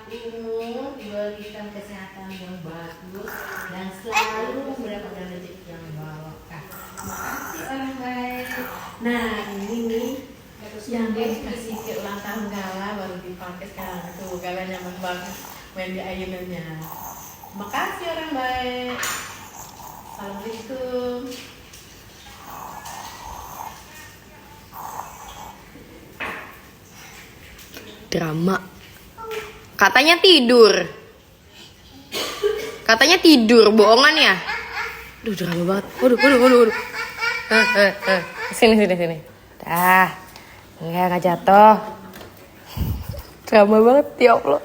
umur, diberikan kesehatan yang bagus, dan selalu mendapatkan rezeki yang barokah. Makasih orang baik. Nah ini nih yang dia dikasih ke ulang tahun Gala baru dipakai sekarang. Tuh Gala nyaman banget main di ayunannya. Makasih orang baik. Assalamualaikum. Drama. Katanya tidur. Katanya tidur, bohongan ya? Aduh, drama banget. Waduh. Sini. Dah. Enggak jatuh. Drama banget, ya Allah.